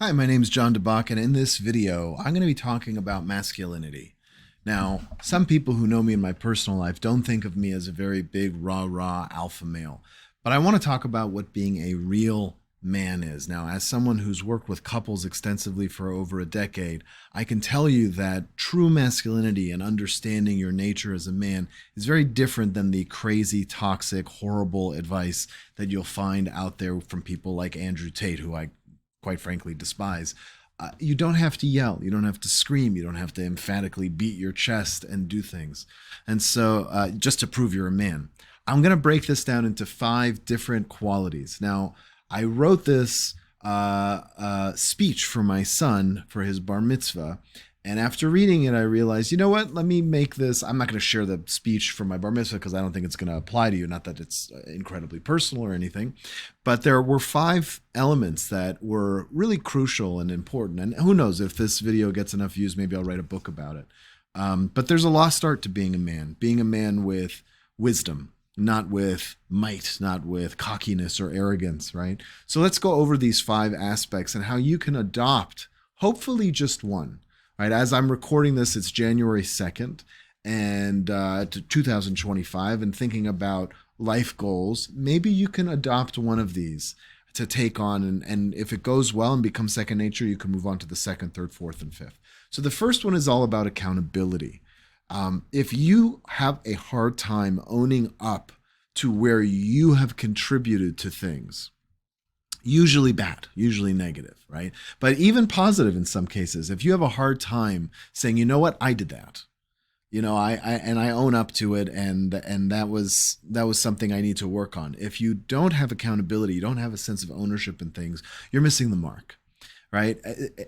Hi, my name is John DeBach, and in this video, I'm going to be talking about masculinity. Now, some people who know me in my personal life don't think of me as a very big, rah-rah alpha male, but I want to talk about what being a real man is. Now, as someone who's worked with couples extensively for over a decade, I can tell you that true masculinity and understanding your nature as a man is very different than the crazy, toxic, horrible advice that you'll find out there from people like Andrew Tate, who I quite frankly despise. You don't have to yell, you don't have to scream, you don't have to emphatically beat your chest and do things. And so, just to prove you're a man, I'm going to break this down into 5 different qualities. Now, I wrote this speech for my son for his bar mitzvah. And after reading it, I realized, you know what? Let me make this. I'm not going to share the speech for my bar mitzvah because I don't think it's going to apply to you. Not that it's incredibly personal or anything. But there were 5 elements that were really crucial and important. And who knows, if this video gets enough views, maybe I'll write a book about it. But there's a lost art to being a man with wisdom, not with might, not with cockiness or arrogance, right? So let's go over these 5 aspects and how you can adopt, hopefully just one. Right, as I'm recording this, it's January 2nd, and 2025, and thinking about life goals, maybe you can adopt one of these to take on, and if it goes well and becomes second nature, you can move on to the second, third, fourth, and fifth. So the first one is all about accountability. If you have a hard time owning up to where you have contributed to things, usually bad, usually negative, right? But even positive in some cases. If you have a hard time saying, you know what, I did that, I own up to it, and that was something I need to work on. If you don't have accountability, you don't have a sense of ownership in things, you're missing the mark, right?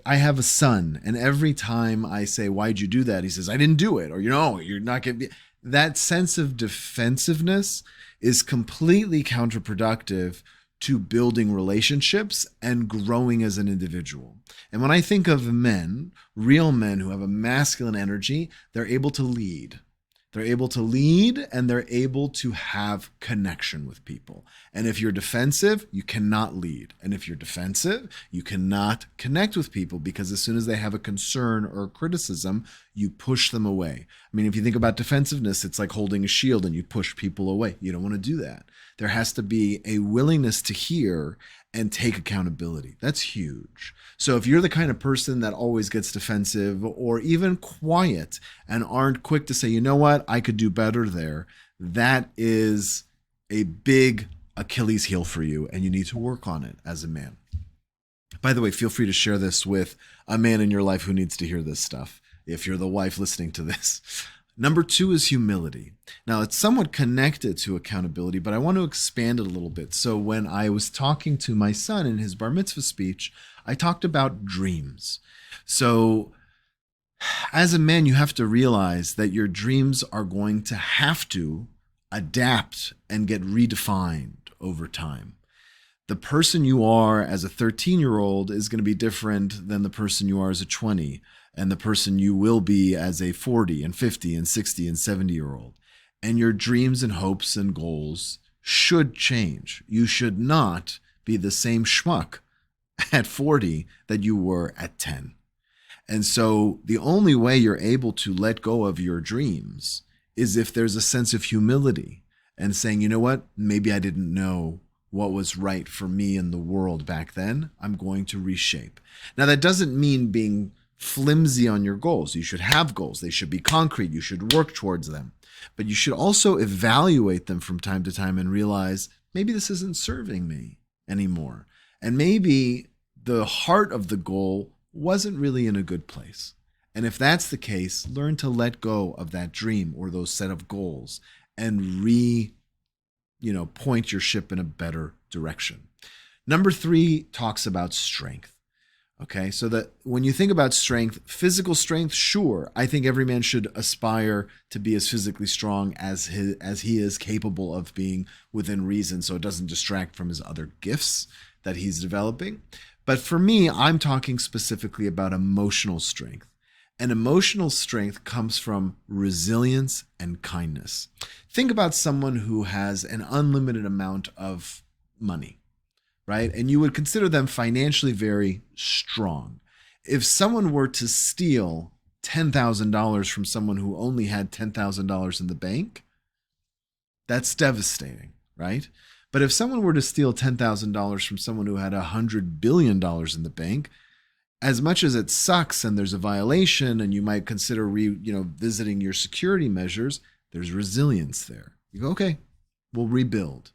I have a son, and every time I say, why'd you do that? He says, I didn't do it, or you're not going to be. That sense of defensiveness is completely counterproductive to building relationships and growing as an individual. And when I think of men, real men who have a masculine energy, they're able to lead. They're able to lead, and they're able to have connection with people. And if you're defensive, you cannot lead. And if you're defensive, you cannot connect with people, because as soon as they have a concern or a criticism, you push them away. I mean, if you think about defensiveness, it's like holding a shield and you push people away. You don't want to do that. There has to be a willingness to hear and take accountability. That's huge. So if you're the kind of person that always gets defensive or even quiet and aren't quick to say, you know what, I could do better there, that is a big Achilles heel for you, and you need to work on it as a man. By the way, feel free to share this with a man in your life who needs to hear this stuff, if you're the wife listening to this. Number 2 is humility. Now, it's somewhat connected to accountability, but I want to expand it a little bit. So when I was talking to my son in his bar mitzvah speech, I talked about dreams. So as a man, you have to realize that your dreams are going to have to adapt and get redefined over time. The person you are as a 13-year-old is going to be different than the person you are as a 20, and the person you will be as a 40 and 50 and 60 and 70-year-old. And your dreams and hopes and goals should change. You should not be the same schmuck at 40 that you were at 10. And so the only way you're able to let go of your dreams is if there's a sense of humility and saying, you know what, maybe I didn't know what was right for me in the world back then. I'm going to reshape. Now, that doesn't mean being flimsy on your goals. You should have goals. They should be concrete. You should work towards them. But you should also evaluate them from time to time and realize maybe this isn't serving me anymore. And maybe the heart of the goal wasn't really in a good place. And if that's the case, learn to let go of that dream or those set of goals and point your ship in a better direction. Number 3 talks about strength. Okay, so that when you think about strength, physical strength, sure, I think every man should aspire to be as physically strong as he is capable of being within reason, so it doesn't distract from his other gifts that he's developing. But for me, I'm talking specifically about emotional strength. And emotional strength comes from resilience and kindness. Think about someone who has an unlimited amount of money. right? And you would consider them financially very strong. If someone were to steal $10,000 from someone who only had $10,000 in the bank, that's devastating, right? But if someone were to steal $10,000 from someone who had $100 billion in the bank, as much as it sucks and there's a violation and you might consider visiting your security measures, there's resilience there. You go, okay, we'll rebuild,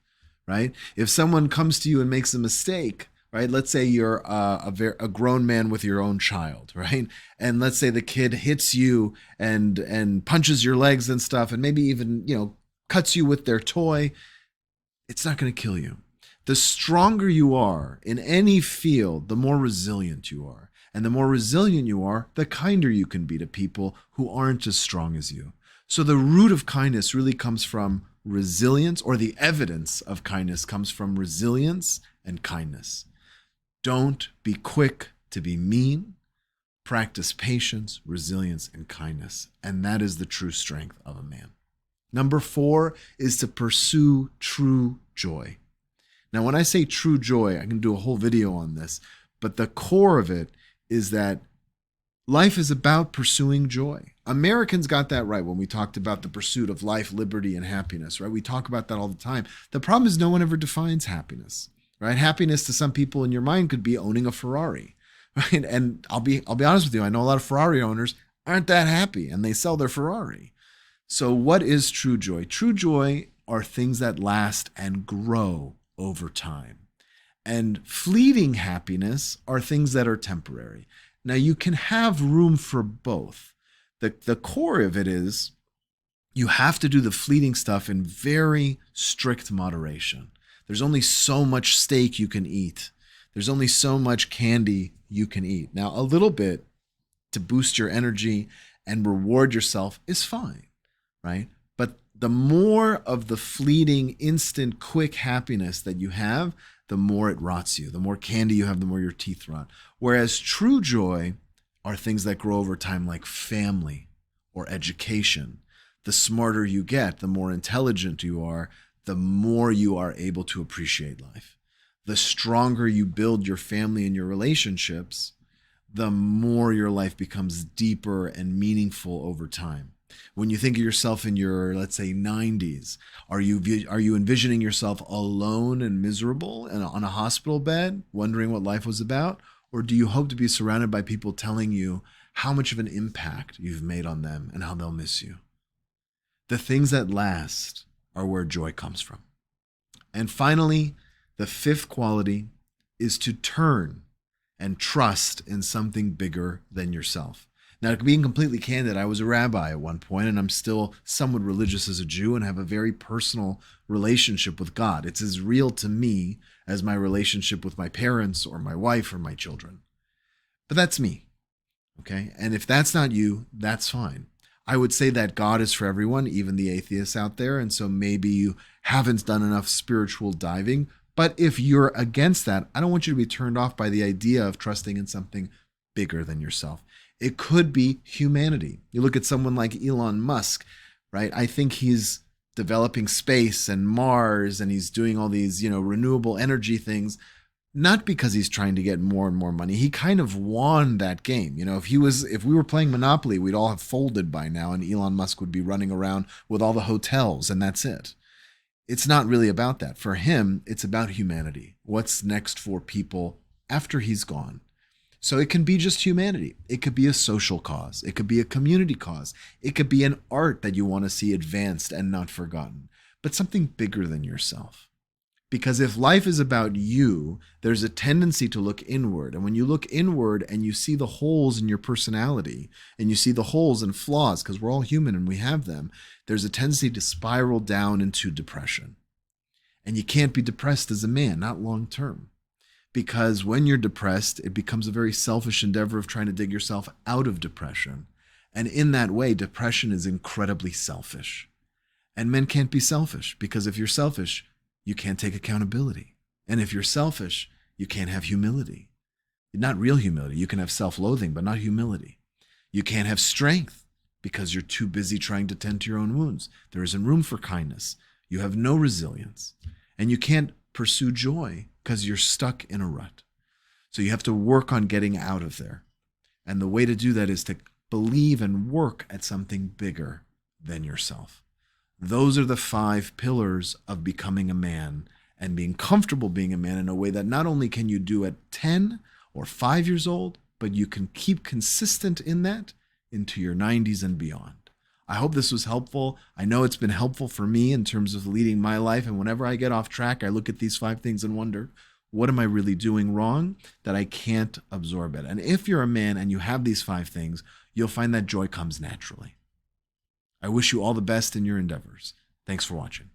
right? If someone comes to you and makes a mistake, right? Let's say you're a grown man with your own child, right? And let's say the kid hits you and punches your legs and stuff, and maybe even cuts you with their toy. It's not going to kill you. The stronger you are in any field, the more resilient you are. And the more resilient you are, the kinder you can be to people who aren't as strong as you. So the root of kindness really comes from resilience, or the evidence of kindness comes from resilience and kindness. Don't be quick to be mean. Practice patience, resilience, and kindness. And that is the true strength of a man. Number 4 is to pursue true joy. Now, when I say true joy, I can do a whole video on this, but the core of it is that life is about pursuing joy. Americans got that right when we talked about the pursuit of life, liberty, and happiness, right? We talk about that all the time. The problem is no one ever defines happiness, right? Happiness to some people in your mind could be owning a Ferrari, right? And I'll be honest with you, I know a lot of Ferrari owners aren't that happy and they sell their Ferrari. So what is true joy? True joy are things that last and grow over time. And fleeting happiness are things that are temporary. Now, you can have room for both. The core of it is you have to do the fleeting stuff in very strict moderation. There's only so much steak you can eat. There's only so much candy you can eat. Now, a little bit to boost your energy and reward yourself is fine, right? But the more of the fleeting, instant, quick happiness that you have, the more it rots you. The more candy you have, the more your teeth rot. Whereas true joy are things that grow over time, like family or education. The smarter you get, the more intelligent you are, the more you are able to appreciate life. The stronger you build your family and your relationships, the more your life becomes deeper and meaningful over time. When you think of yourself in your, let's say, 90s, are you envisioning yourself alone and miserable and on a hospital bed, wondering what life was about? Or do you hope to be surrounded by people telling you how much of an impact you've made on them and how they'll miss you? The things that last are where joy comes from. And finally, the 5th quality is to turn and trust in something bigger than yourself. Now, being completely candid, I was a rabbi at one point, and I'm still somewhat religious as a Jew and have a very personal relationship with God. It's as real to me as my relationship with my parents or my wife or my children. But that's me, okay? And if that's not you, that's fine. I would say that God is for everyone, even the atheists out there, and so maybe you haven't done enough spiritual diving. But if you're against that, I don't want you to be turned off by the idea of trusting in something bigger than yourself. It could be humanity. You look at someone like Elon Musk, right? I think he's developing space and Mars, and he's doing all these, renewable energy things, not because he's trying to get more and more money. He kind of won that game. If we were playing Monopoly, we'd all have folded by now, and Elon Musk would be running around with all the hotels, and that's it. It's not really about that. For him, it's about humanity. What's next for people after he's gone? So it can be just humanity. It could be a social cause. It could be a community cause. It could be an art that you want to see advanced and not forgotten, but something bigger than yourself. Because if life is about you, there's a tendency to look inward. And when you look inward and you see the holes in your personality and you see the holes and flaws, because we're all human and we have them, there's a tendency to spiral down into depression. And you can't be depressed as a man, not long term. Because when you're depressed, it becomes a very selfish endeavor of trying to dig yourself out of depression. And in that way, depression is incredibly selfish. And men can't be selfish, because if you're selfish, you can't take accountability. And if you're selfish, you can't have humility. Not real humility. You can have self-loathing, but not humility. You can't have strength because you're too busy trying to tend to your own wounds. There isn't room for kindness. You have no resilience. And you can't pursue joy because you're stuck in a rut. So you have to work on getting out of there. And the way to do that is to believe and work at something bigger than yourself. Those are the 5 pillars of becoming a man and being comfortable being a man in a way that not only can you do at 10 or 5 years old, but you can keep consistent in that into your 90s and beyond. I hope this was helpful. I know it's been helpful for me in terms of leading my life. And whenever I get off track, I look at these 5 things and wonder, what am I really doing wrong that I can't absorb it? And if you're a man and you have these 5 things, you'll find that joy comes naturally. I wish you all the best in your endeavors. Thanks for watching.